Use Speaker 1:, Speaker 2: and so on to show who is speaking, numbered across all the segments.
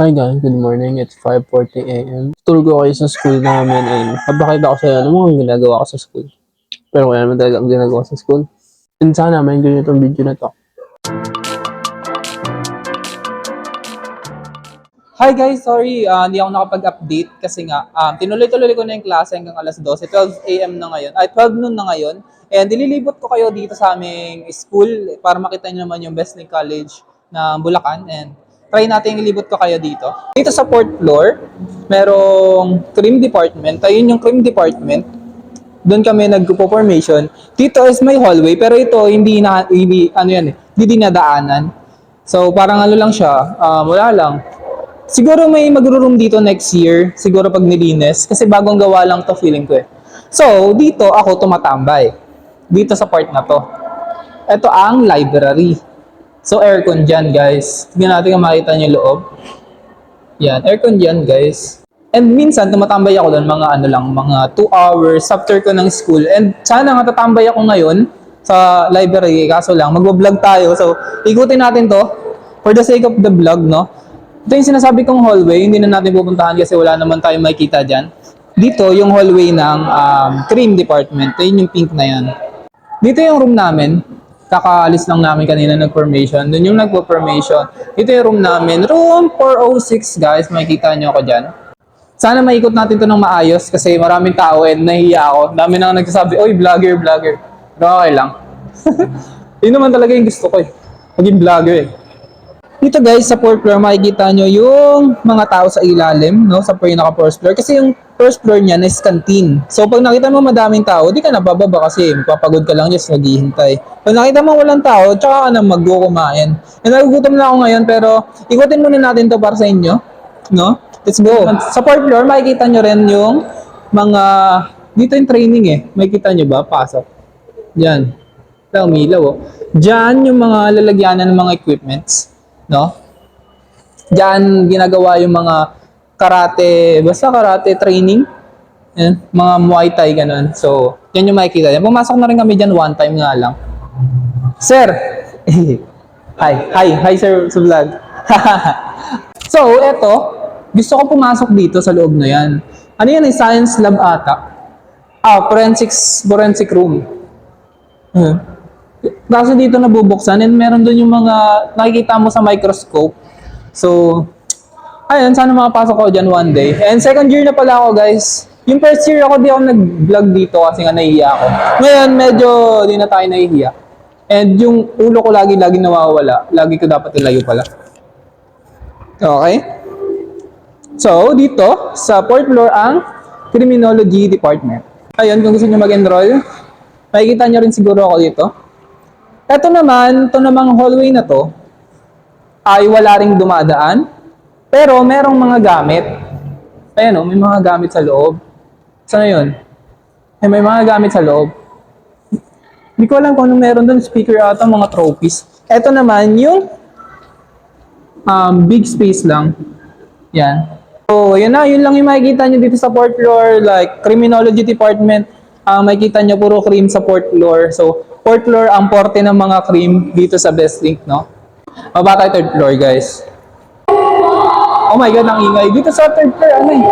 Speaker 1: Hi guys, good morning. It's 5:40 a.m. Tulog ko kayo sa school namin and papakita ko sa inyo ano mga ginagawa ko sa school. Pero kaya naman talaga ang ginagawa sa school. And sana maintindihan nyo itong video na to.
Speaker 2: Hi guys, sorry, hindi ako nakapag-update kasi nga tinuloy-tuloy ko na yung klase hanggang alas 12, 12 a.m. na ngayon, ay 12 noon na ngayon. And dililibot ko kayo dito sa aming school para makita niyo naman yung Best Link College na Bulacan and try natin ilibot ko kayo dito. Dito sa fourth floor, merong cream department. Ayun yung cream department. Doon kami nagpo-formation. Dito is may hallway pero ito hindi ano yan eh, hindi dinadaanan. So parang ano lang siya, wala lang. Siguro may magro-room dito next year, siguro pag nilinis, kasi bagong gawa lang to feeling ko eh. So, dito ako tumatambay. Dito sa part na to. Ito ang library. So, aircon dyan guys. Tignan natin kung makita niyo yung loob. Yan, aircon dyan guys. And minsan, tumatambay ako doon mga ano lang, mga 2 hours after ko ng school. And sana nga tatambay ako ngayon sa library, kaso lang, magbo-vlog tayo. So, ikutin natin to for the sake of the vlog, no? Ito yung sinasabi kong hallway, hindi na natin pupuntahan kasi wala naman tayong makikita dyan. Dito, yung hallway ng cream department. Yun yung pink na yan. Dito yung room namin. Kakaalis lang namin kanina nag-formation. Doon yung nagpo-formation. Dito yung room namin. Room 406, guys. Makikita nyo ako dyan. Sana maikot natin to ng maayos kasi maraming tao and nahihiya ako. Dami nang nagsasabi, oy, vlogger, vlogger. Pero okay lang. Yun naman talaga yung gusto ko eh. Maging vlogger eh. Dito guys, sa fourth floor, makikita nyo yung mga tao sa ilalim, no? Sa pinaka-first floor. Kasi yung first floor niyan is canteen. So, pag nakita mo madaming tao, di ka na bababa kasi magpapagod ka lang just naghihintay. Pag nakita mo walang tao, tsaka ka na mag-kumain. And nagugutom na ako ngayon, pero ikutin muna natin to para sa inyo, no? Let's go. Sa fourth floor, makikita nyo rin yung mga, dito yung training eh. Makikita nyo ba? Pasok. Diyan. Wala, umilaw oh. Diyan yung mga lalagyanan ng mga equipments. No? Diyan ginagawa yung mga karate, basta karate training. Yan, mga Muay Thai ganun. So, yan yung makikita. Yan. Pumasok na rin kami diyan one time nga lang. Sir! Hi sir sa vlog. So, eto, gusto ko pumasok dito sa loob na yan. Ano yan? Science lab ata. Forensic room. Kasi dito nabubuksan and meron doon yung mga nakikita mo sa microscope. So, ayun, sana makapasok ko dyan one day. And second year na pala ako guys. Yung first year ako, di ako nag-vlog dito kasi nga nahihiya ako. Ngayon, medyo di na tayo nahihiya. And yung ulo ko lagi nawawala. Lagi ko dapat ilayo pala. Okay? So, dito, sa fourth floor ang Criminology Department. Ayun, kung gusto nyo mag-enroll, makikita nyo rin siguro ako dito. Ito namang hallway na to, ay wala ring dumadaan, pero merong mga gamit. Ayan o, may mga gamit sa loob. Saan yun? May mga gamit sa loob. Hindi ko alam kung anong meron doon, speaker ata, mga trophies. Ito naman yung big space lang. Yan. So, yun lang yung makikita nyo dito sa fourth floor, like Criminology Department. Makikita nyo puro cream sa fourth floor. So, fourth floor ang porte ng mga cream dito sa Best Link, no? Baba tayo third floor, guys. Oh my God, ang ingay. Dito sa third floor, ano eh?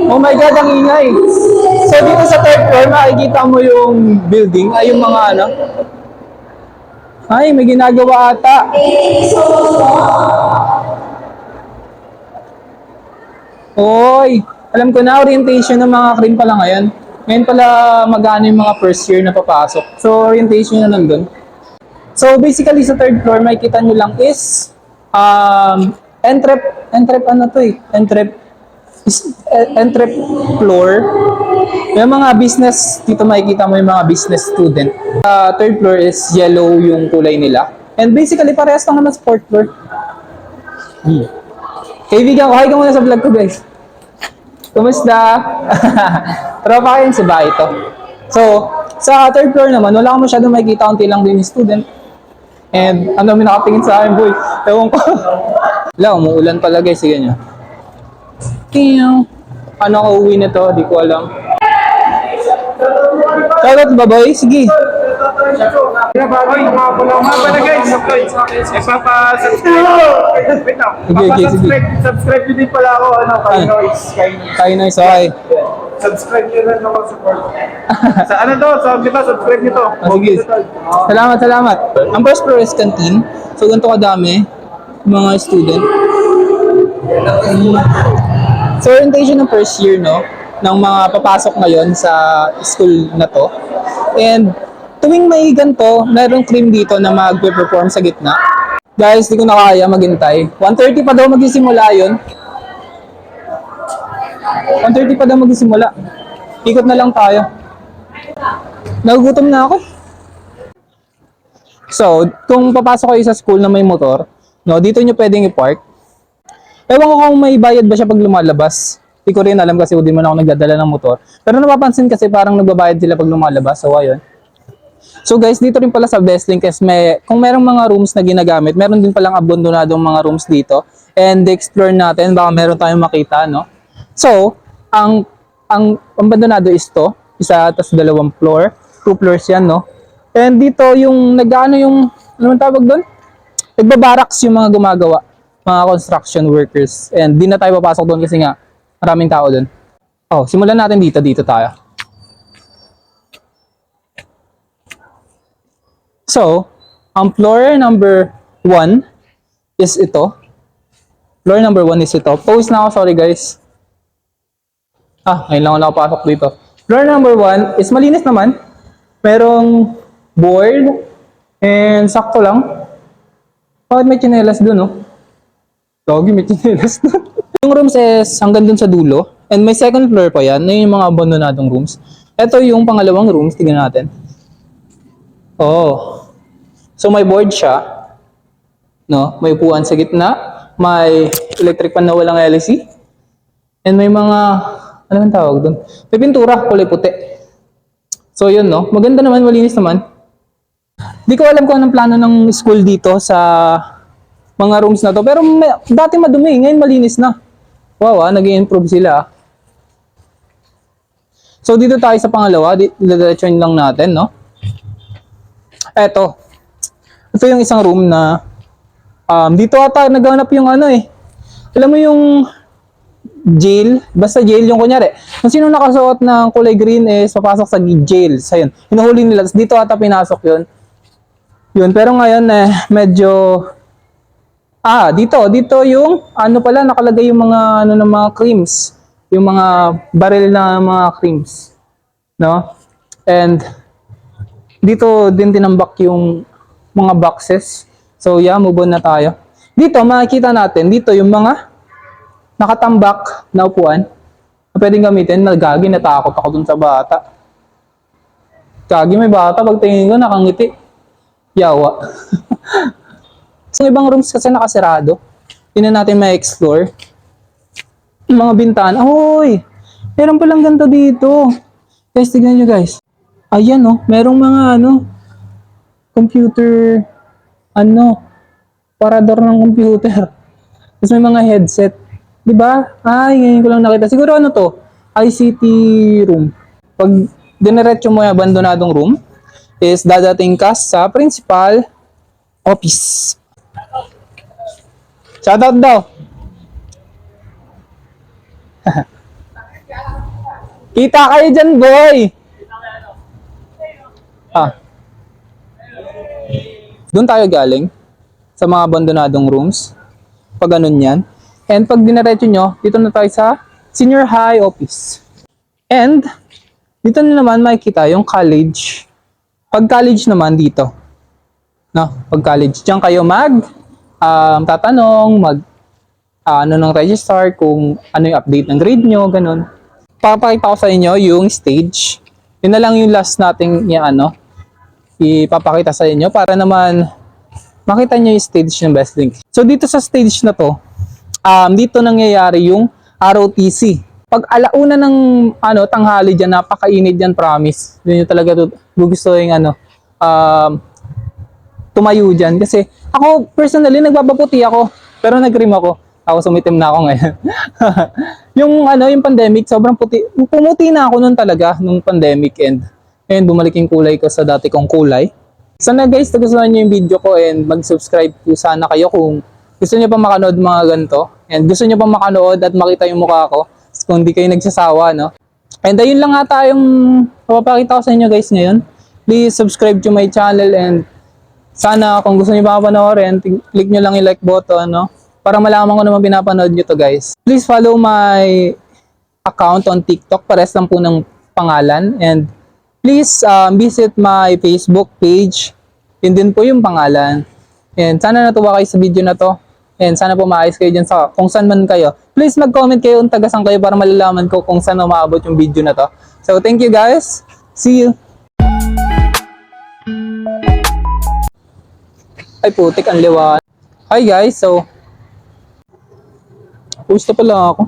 Speaker 2: Oh my God, ang ingay. So, dito sa third floor, makikita mo yung building, ay yung mga ano. Ay, may ginagawa ata. Oy, alam ko na, orientation ng mga cream pala ngayon. Ngayon pala mag-ano yung mga first year na papasok. So, orientation na nandun. So, basically sa third floor, makikita nyo lang is entrep ano to eh? Entrep floor. May mga business, dito makikita mo yung mga business student. Third floor is yellow yung kulay nila. And basically, parehas lang naman sa fourth floor. Kaibigan ko, hi ka muna sa vlog ko guys. Kumusta? Tropa kayo si Baito. So, sa third floor naman, wala akong masyadong makikita, unti lang din yung student. And ano may nakatingin sa akin, boy? Ewan ko. Wala, umuulan pala guys, sige nyo. Ano ako uwi na to? Di ko alam. Shoutout ba boy? Sige.
Speaker 3: Oy, mga pala guys. Nagpapa-subscribe. Wait lang.
Speaker 1: Sige, sige.
Speaker 3: Subscribe nyo din pala ako. Ano, kay Noise.
Speaker 1: Tayo na okay.
Speaker 3: Subscribe nyo rin ako support. Sa ano to? Di ba? Subscribe nyo to.
Speaker 1: Sige. Salamat, salamat. Ang first floor is canteen. So, ganito kadami mga student. So, orientation ng first year, no? Ng mga papasok ngayon sa school na to. And, tuwing may ganito, merong cream dito na mag-perform sa gitna. Guys, di ko na kaya maghintay. 1:30 pa daw magsisimula yun. 1:30 pa daw magsisimula. Ikot na lang tayo. Nagugutom na ako. So, kung papasok kayo sa school na may motor, no, dito nyo pwedeng i-park. Ewan ko kung may bayad ba siya pag lumalabas. Hindi ko rin alam kasi hindi man ako nagdadala ng motor. Pero napapansin kasi parang nagbabayad sila pag lumalabas. So, ayun. So guys, dito rin pala sa Bestlink is kung merong mga rooms na ginagamit, meron din palang abandonadong mga rooms dito. And explore natin, baka meron tayong makita, no? So, ang abandonado is to, isa tas dalawang floor, 2 floors yan, no? And dito yung ano man tawag doon? Nagbabaraks yung mga gumagawa, mga construction workers. And di na tayo papasok doon kasi nga maraming tao doon. Oh, simulan natin dito tayo. So, ang floor number 1 is ito. Floor number 1 is ito. Pause na ako, sorry guys. Ngayon lang ako nakapasok dito. Floor number 1 is malinis naman. Merong board and sakto lang. Bakit may tsinelas dun, no? Lagi may tsinelas dun. Yung rooms is hanggang dun sa dulo. And may second floor pa yan. Na yung mga abandonadong rooms. Ito yung pangalawang rooms. Tingnan natin. Oh. So may board siya. No? May upuan sa gitna. May electric fan na walang LC. And may mga, ano ang tawag doon? May pintura, kulay puti. So yun, no? Maganda naman, malinis naman. Di ko alam kung anong plano ng school dito sa mga rooms na to. Pero dati madumi, ngayon malinis na. Wow, nag-i-improve sila. So dito tayo sa pangalawa, diretsuin lang natin, no? Ito yung isang room na dito ata naghanap yung ano eh. Alam mo yung jail, basta jail yung kunyari. Kung sino nakasuot ng kulay green is papasok sa jail. So yun, hinuhuli nila. Tapos dito ata pinasok yun. Yun, pero ngayon medyo dito yung ano pala nakalagay yung mga ng mga creams. Yung mga baril na mga creams. No? And dito din tinambak yung mga boxes. So yeah, move on na tayo. Dito makikita natin, dito yung mga nakatambak na upuan na pwedeng gamitin. Nagagi, natakot ako dun sa bata. Gagi, may bata, pag tingin ko nakangiti. Yawa. So ibang rooms kasi nakasirado. Hindi na natin ma-explore. Yung mga bintana. Hoy! Meron palang ganito dito. Guys, tignan nyo guys. Ayan merong mga computer, parador ng computer. Tapos may mga headset. Diba? Ngayon ko lang nakita. Siguro to? ICT room. Pag dinerecho mo yung abandonadong room, is dadating ka sa principal office. Shoutout daw. Kita kayo dyan, boy! Doon tayo galing sa mga abandonadong rooms. Pag ganun yan. And pag dinaretso nyo, dito na tayo sa senior high office. And dito na naman makikita yung college. Pag college naman dito. Pag college, diyan kayo tatanong, ng registrar kung ano yung update ng grade nyo, ganun. Papakita ko sa inyo yung stage. Yun na lang yung last nating ipapakita sa inyo para naman makita nyo yung stage ng Bestlink. So dito sa stage na to, dito nangyayari yung ROTC. Pag alauna ng tanghali dyan, napakainit dyan, promise. Hindi nyo talaga gugustuhin tumayo dyan. Kasi ako personally nagbabaputi ako, pero nag-cream ako. Ako sumitim na ako ngayon. yung pandemic, sobrang puti. Pumuti na ako noon talaga, nung pandemic. And And bumalik yung kulay ko sa dati kong kulay. Sana guys, nagustuhan nyo yung video ko and mag-subscribe po sana kayo kung gusto nyo pa makanood mga ganito. And gusto nyo pa makanood at makita yung mukha ko kung di kayo nagsasawa, no? And ayun lang ata yung papapakita ko sa inyo guys ngayon. Please subscribe to my channel and sana kung gusto nyo pa panoorin, click nyo lang yung like button, no? Para malaman ko naman pinapanood nyo to guys. Please follow my account on TikTok, pares lang po ng pangalan. And please visit my Facebook page. Yun din po yung pangalan. And sana natuwa kayo sa video na to. And sana po maayos kayo dyan sa kung saan man kayo. Please mag-comment kayo kung taga saan kayo para malalaman ko kung saan umaabot yung video na to. So thank you guys. See you. Ay putik, ang liwanag. Hi guys, so gusto pala ako.